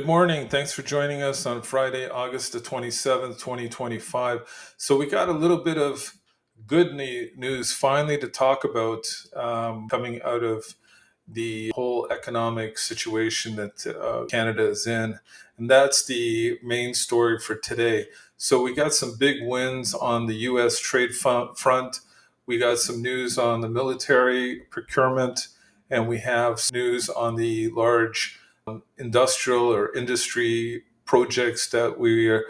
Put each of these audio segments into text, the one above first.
Good morning. Thanks for joining us on Friday, August the 27th, 2025. So, we got a little bit of good news finally to talk about coming out of the whole economic situation that Canada is in. And that's the main story for today. So, we got some big wins on the U.S. trade front. We got some news on the military procurement, and we have news on the large industrial or industry projects that we are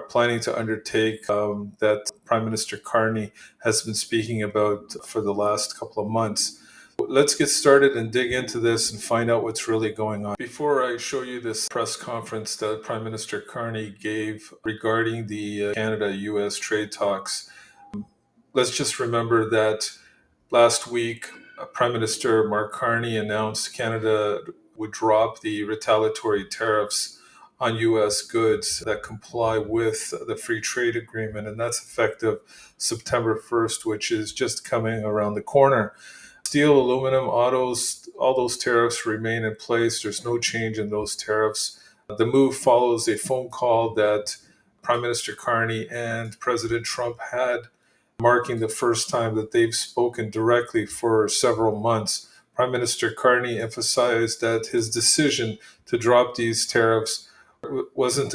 planning to undertake that Prime Minister Carney has been speaking about for the last couple of months. Let's get started and dig into this and find out what's really going on. Before I show you this press conference that Prime Minister Carney gave regarding the Canada-US trade talks, let's just remember that last week, Prime Minister Mark Carney announced Canada would drop the retaliatory tariffs on U.S. goods that comply with the free trade agreement, and that's effective September 1st, which is just coming around the corner. Steel, aluminum, autos, all those tariffs remain in place. There's no change in those tariffs. The move follows a phone call that Prime Minister Carney and President Trump had, marking the first time that they've spoken directly for several months. Prime Minister Carney emphasized that his decision to drop these tariffs wasn't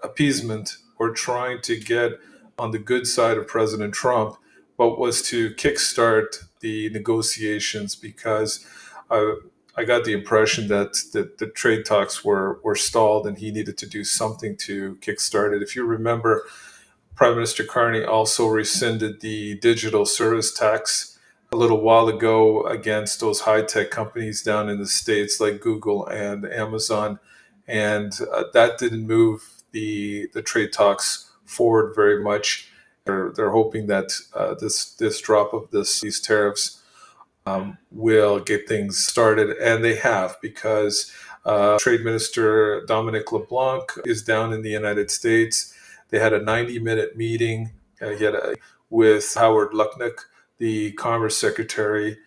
appeasement or trying to get on the good side of President Trump, but was to kickstart the negotiations because I got the impression that the trade talks were stalled and he needed to do something to kickstart it. If you remember, Prime Minister Carney also rescinded the digital service tax a little while ago against those high-tech companies down in the States like Google and Amazon. And that didn't move the trade talks forward very much. They're hoping that this drop of these tariffs will get things started. And they have, because Trade Minister Dominic LeBlanc is down in the United States. They had a 90-minute meeting with Howard Lutnick, the Commerce Secretary,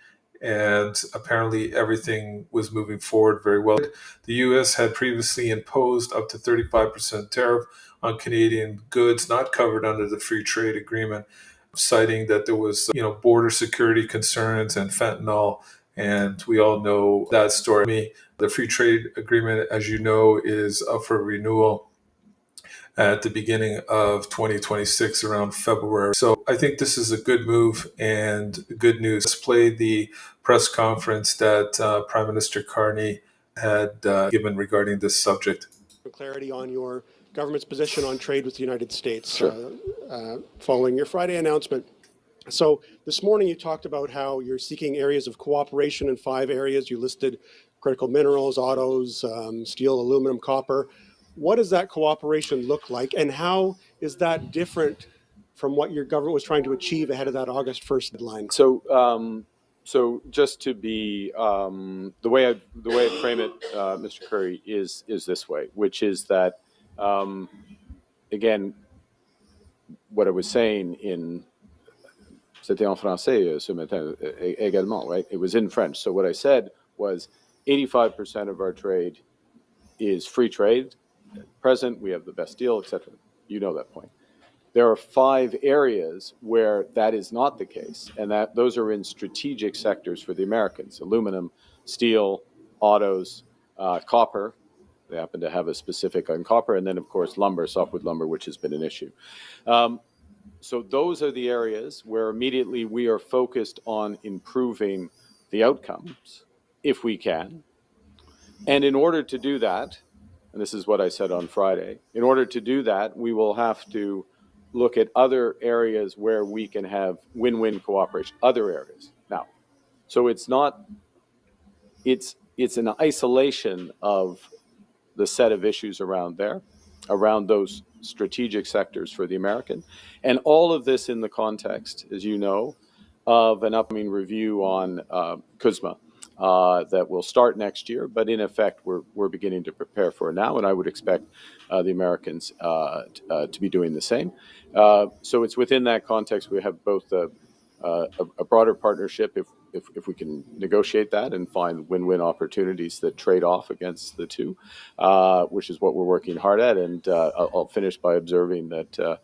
and apparently everything was moving forward very well. The U.S. had previously imposed up to 35% tariff on Canadian goods not covered under the free trade agreement, citing that there was, border security concerns and fentanyl, and we all know that story. The free trade agreement, as you know, is up for renewal at the beginning of 2026, around February. So I think this is a good move and good news. Let's play the press conference that Prime Minister Carney had given regarding this subject. Clarity on your government's position on trade with the United States. Sure. Following your Friday announcement. So this morning you talked about how you're seeking areas of cooperation in 5 areas. You listed critical minerals, autos, steel, aluminum, copper. What does that cooperation look like, and how is that different from what your government was trying to achieve ahead of that August 1st deadline? So just to be the way I frame it, Mr. Curry, is this way, which is that again, what I was saying c'était en français ce matin également, right? It was in French. So what I said was 85% of our trade is free trade. At present, we have the best deal, etc. You know that point. There are 5 areas where that is not the case, and that those are in strategic sectors for the Americans: aluminum, steel, autos, copper. They happen to have a specific on copper, and then, of course, lumber, softwood lumber, which has been an issue. So those are the areas where immediately we are focused on improving the outcomes, if we can. And in order to do that, and this is what I said on Friday, in order to do that, we will have to look at other areas where we can have win-win cooperation, other areas. Now, so it's an isolation of the set of issues around those strategic sectors for the American. And all of this in the context, as you know, of an upcoming review on CUSMA that will start next year. But in effect, we're beginning to prepare for it now, and I would expect the Americans to be doing the same. So it's within that context we have both a broader partnership, if we can negotiate that and find win-win opportunities that trade off against the two, which is what we're working hard at. And I'll finish by observing that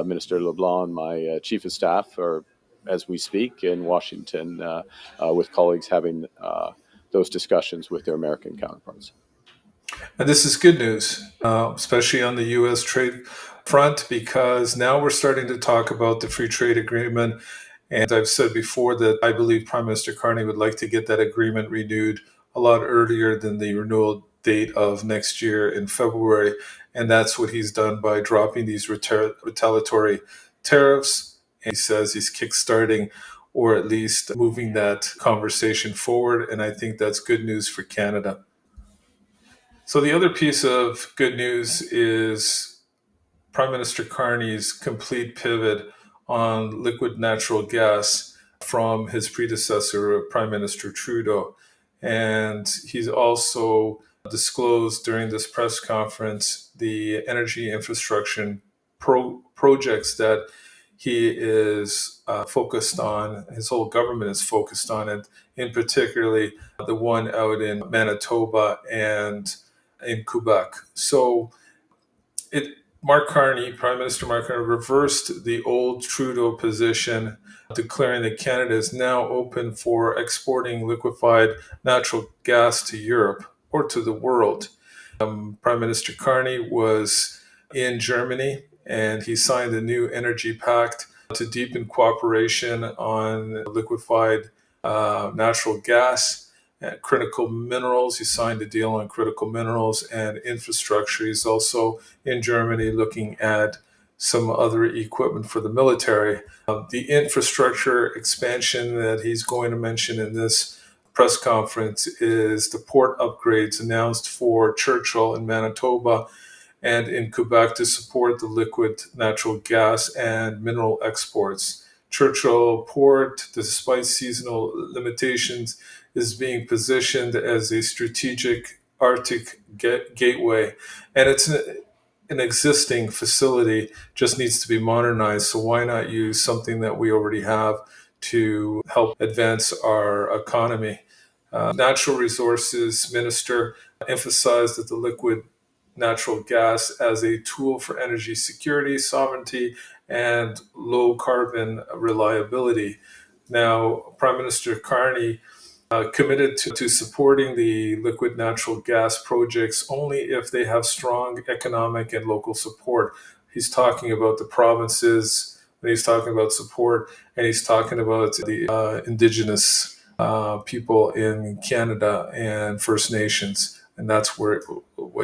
Minister LeBlanc, my chief of staff, are, as we speak, in Washington with colleagues having those discussions with their American counterparts. And this is good news, especially on the U.S. trade front, because now we're starting to talk about the free trade agreement. And I've said before that I believe Prime Minister Carney would like to get that agreement renewed a lot earlier than the renewal date of next year in February. And that's what he's done by dropping these retaliatory tariffs. And he says he's kickstarting or at least moving that conversation forward. And I think that's good news for Canada. So the other piece of good news is Prime Minister Carney's complete pivot on liquid natural gas from his predecessor, Prime Minister Trudeau. And he's also disclosed during this press conference the energy infrastructure projects that he is focused on, his whole government is focused on it, in particularly the one out in Manitoba and in Quebec. So Prime Minister Mark Carney reversed the old Trudeau position, declaring that Canada is now open for exporting liquefied natural gas to Europe or to the world. Prime Minister Carney was in Germany and he signed a new energy pact to deepen cooperation on liquefied natural gas. Critical minerals. He signed a deal on critical minerals and infrastructure. He's also in Germany looking at some other equipment for the military. The infrastructure expansion that he's going to mention in this press conference is the port upgrades announced for Churchill in Manitoba and in Quebec to support the liquid natural gas and mineral exports. Churchill Port, despite seasonal limitations, is being positioned as a strategic Arctic gateway. And it's an existing facility, just needs to be modernized. So why not use something that we already have to help advance our economy? Natural Resources Minister emphasized that the liquid natural gas as a tool for energy security, sovereignty, and low carbon reliability. Now, Prime Minister Carney committed to supporting the liquid natural gas projects only if they have strong economic and local support. He's talking about the provinces when he's talking about support, and he's talking about the Indigenous people in Canada and First Nations. And that's what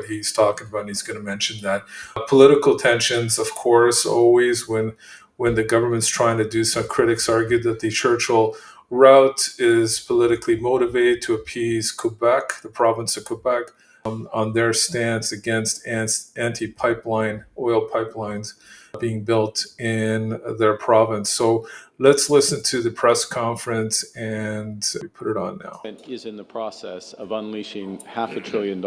he's talking about. And he's going to mention that. Political tensions, of course, always when the government's trying to do some. Critics argued that the Churchill route is politically motivated to appease Quebec, the province of Quebec, on their stance against anti-pipeline oil pipelines being built in their province. So let's listen to the press conference and we put it on now. Is in the process of unleashing $500 billion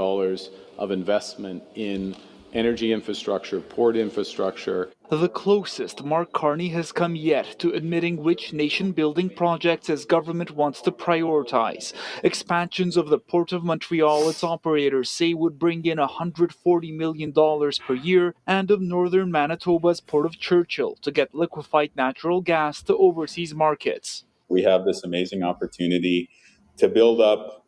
of investment in energy infrastructure, port infrastructure. The closest Mark Carney has come yet to admitting which nation-building projects his government wants to prioritize. Expansions of the Port of Montreal, its operators say, would bring in $140 million per year, and of northern Manitoba's Port of Churchill to get liquefied natural gas to overseas markets. We have this amazing opportunity to build up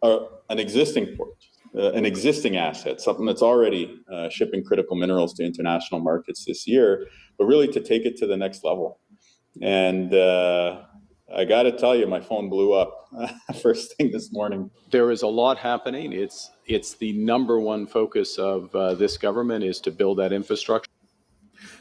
an existing port, an existing asset, something that's already shipping critical minerals to international markets this year, but really to take it to the next level. And I got to tell you, my phone blew up first thing this morning. There is a lot happening. It's the number one focus of this government is to build that infrastructure.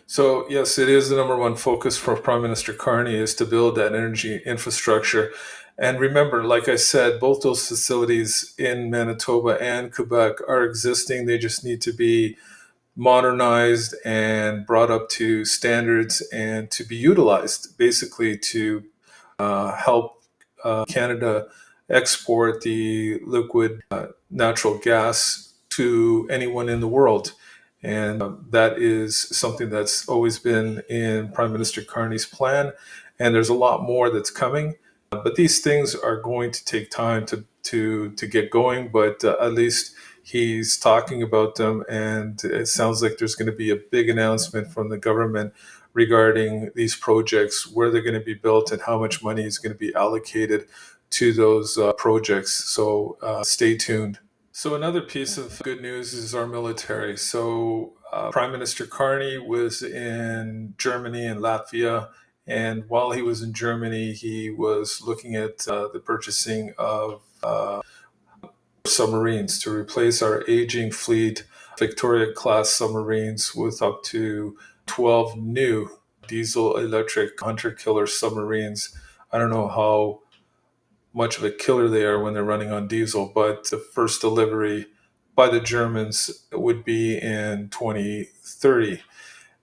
So yes, it is the number one focus for Prime Minister Carney is to build that energy infrastructure. And remember, like I said, both those facilities in Manitoba and Quebec are existing. They just need to be modernized and brought up to standards and to be utilized, basically to help Canada export the liquid natural gas to anyone in the world. And that is something that's always been in Prime Minister Carney's plan. And there's a lot more that's coming. But these things are going to take time to get going. But at least he's talking about them, and it sounds like there's going to be a big announcement from the government regarding these projects, where they're going to be built, and how much money is going to be allocated to those projects. So stay tuned. So another piece of good news is our military. So Prime Minister Carney was in Germany and Latvia, and while he was in Germany, he was looking at the purchasing of submarines to replace our aging fleet, Victoria-class submarines, with up to 12 new diesel-electric hunter-killer submarines. I don't know how much of a killer they are when they're running on diesel, but the first delivery by the Germans would be in 2030.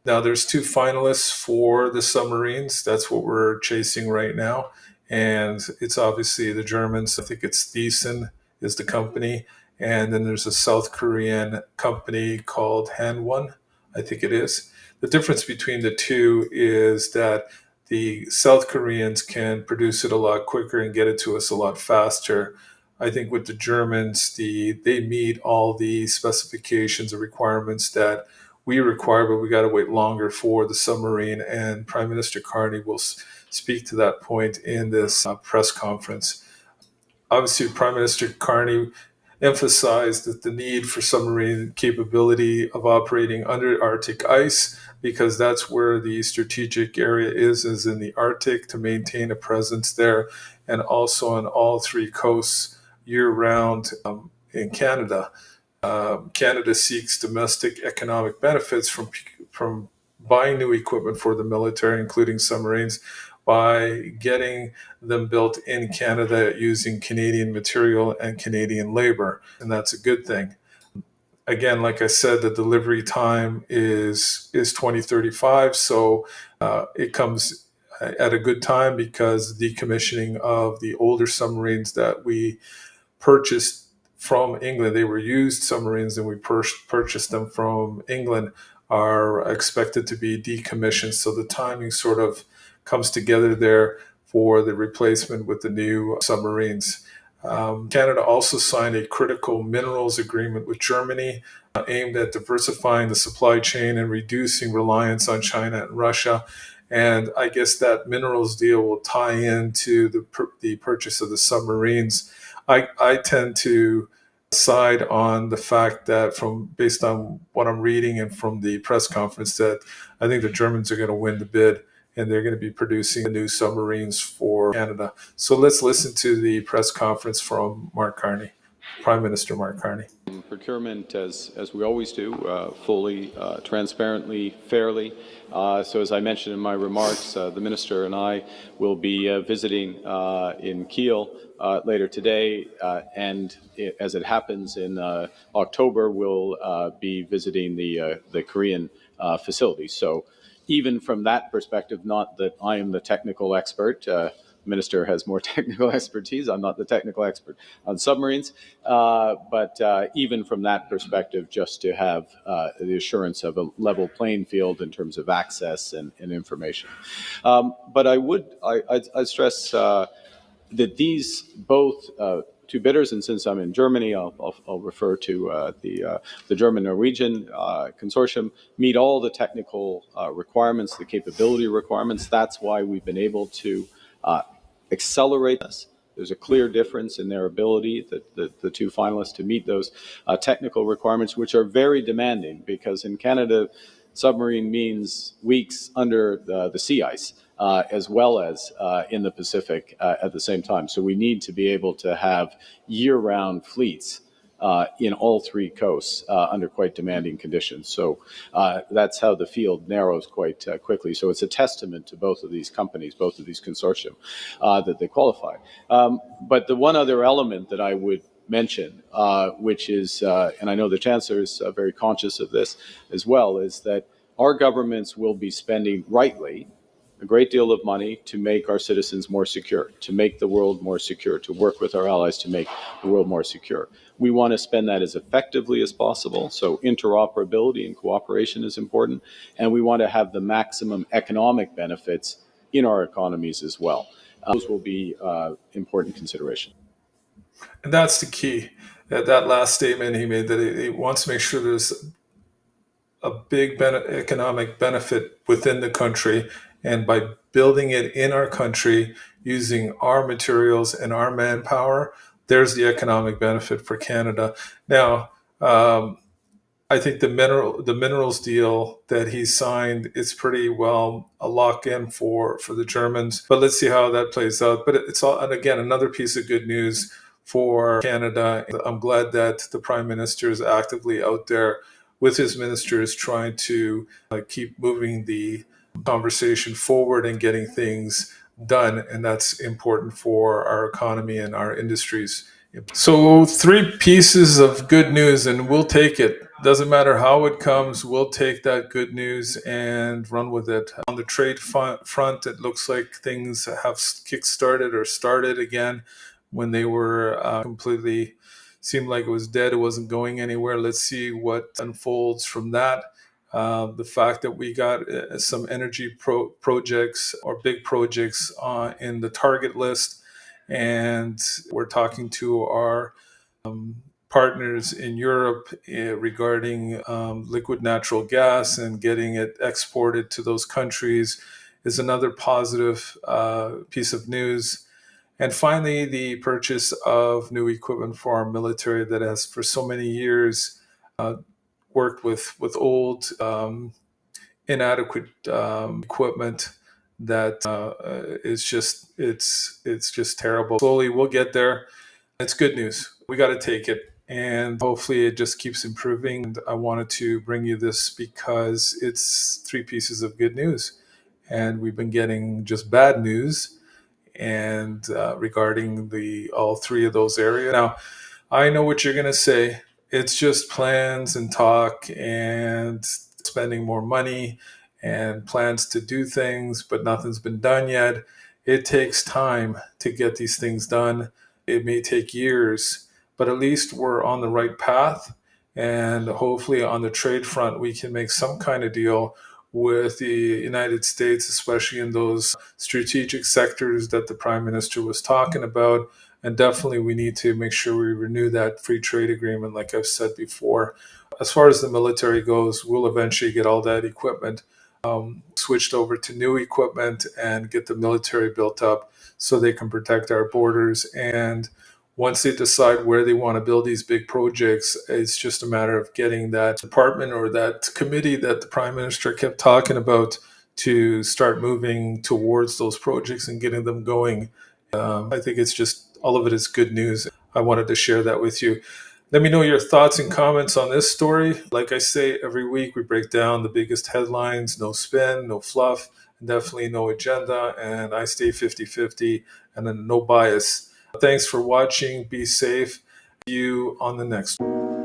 Now, there's two finalists for the submarines. That's what we're chasing right now. And it's obviously the Germans. I think it's Thyssen is the company. And then there's a South Korean company called Hanwon, I think it is. The difference between the two is that the South Koreans can produce it a lot quicker and get it to us a lot faster. I think with the Germans, they meet all the specifications and requirements that we require, but we got to wait longer for the submarine. And Prime Minister Carney will speak to that point in this press conference. Obviously, Prime Minister Carney emphasized that the need for submarine capability of operating under Arctic ice, because that's where the strategic area is in the Arctic, to maintain a presence there, and also on all three coasts year-round in Canada. Canada seeks domestic economic benefits from buying new equipment for the military, including submarines, by getting them built in Canada using Canadian material and Canadian labor, and that's a good thing. Again, like I said, the delivery time is 2035, so it comes at a good time, because decommissioning of the older submarines that we purchased from England, they were used submarines, and we purchased them from England, are expected to be decommissioned. So the timing sort of comes together there for the replacement with the new submarines. Canada also signed a critical minerals agreement with Germany, aimed at diversifying the supply chain and reducing reliance on China and Russia. And I guess that minerals deal will tie into the purchase of the submarines. I tend to side on the fact that, based on what I'm reading and from the press conference, that I think the Germans are going to win the bid, and they're going to be producing the new submarines for Canada. So let's listen to the press conference from Mark Carney, Prime Minister Mark Carney. Procurement, as we always do, fully, transparently, fairly. So as I mentioned in my remarks, the Minister and I will be visiting in Kiel later today, and as it happens in October, we'll be visiting the Korean facility. So even from that perspective, not that I am the technical expert, Minister has more technical expertise. I'm not the technical expert on submarines, but even from that perspective, just to have the assurance of a level playing field in terms of access and information. But I'd stress that these both two bidders, and since I'm in Germany, I'll refer to the German-Norwegian consortium, meet all the technical requirements, the capability requirements. That's why we've been able to accelerate this. There's a clear difference in their ability, the two finalists, to meet those technical requirements, which are very demanding, because in Canada, submarine means weeks under the sea ice, as well as in the Pacific at the same time. So we need to be able to have year-round fleets in all three coasts under quite demanding conditions. So that's how the field narrows quite quickly. So it's a testament to both of these companies, both of these consortium, that they qualify. But the one other element that I would mention, which is, and I know the Chancellor is very conscious of this as well, is that our governments will be spending rightly a great deal of money to make our citizens more secure, to make the world more secure, to work with our allies to make the world more secure. We want to spend that as effectively as possible, so interoperability and cooperation is important, and we want to have the maximum economic benefits in our economies as well. those will be important consideration. And that's the key. That last statement he made, that he wants to make sure there's a big economic benefit within the country, and by building it in our country using our materials and our manpower, there's the economic benefit for Canada. Now, I think the minerals deal that he signed is pretty well a lock in for the Germans. But let's see how that plays out. But it's all, and again, another piece of good news for Canada. I'm glad that the Prime Minister is actively out there with his ministers trying to keep moving the conversation forward and getting things done, and that's important for our economy and our industries. So, three pieces of good news, and we'll take it. Doesn't matter how it comes, we'll take that good news and run with it. On the trade front, it looks like things have kick-started or started again when they were completely seemed like it was dead. It wasn't going anywhere. Let's see what unfolds from that. The fact that we got some energy projects or big projects in the target list, and we're talking to our partners in Europe regarding liquid natural gas and getting it exported to those countries is another positive piece of news. And finally, the purchase of new equipment for our military that has for so many years worked with old inadequate equipment that is just it's just terrible. Slowly we'll get there. It's good news. We got to take it, and hopefully it just keeps improving. And I wanted to bring you this because it's three pieces of good news, and we've been getting just bad news and regarding the all three of those areas. Now, I know what you're going to say. It's just plans and talk and spending more money and plans to do things, but nothing's been done yet. It takes time to get these things done. It may take years, but at least we're on the right path. And hopefully, on the trade front, we can make some kind of deal with the United States, especially in those strategic sectors that the Prime Minister was talking about. And definitely, we need to make sure we renew that free trade agreement, like I've said before. As far as the military goes, we'll eventually get all that equipment switched over to new equipment and get the military built up so they can protect our borders. And once they decide where they want to build these big projects, it's just a matter of getting that department or that committee that the Prime Minister kept talking about to start moving towards those projects and getting them going. I think it's just all of it is good news. I wanted to share that with you. Let me know your thoughts and comments on this story. Like I say, every week we break down the biggest headlines, no spin, no fluff, and definitely no agenda. And I stay 50-50 and then no bias. Thanks for watching. Be safe. See you on the next one.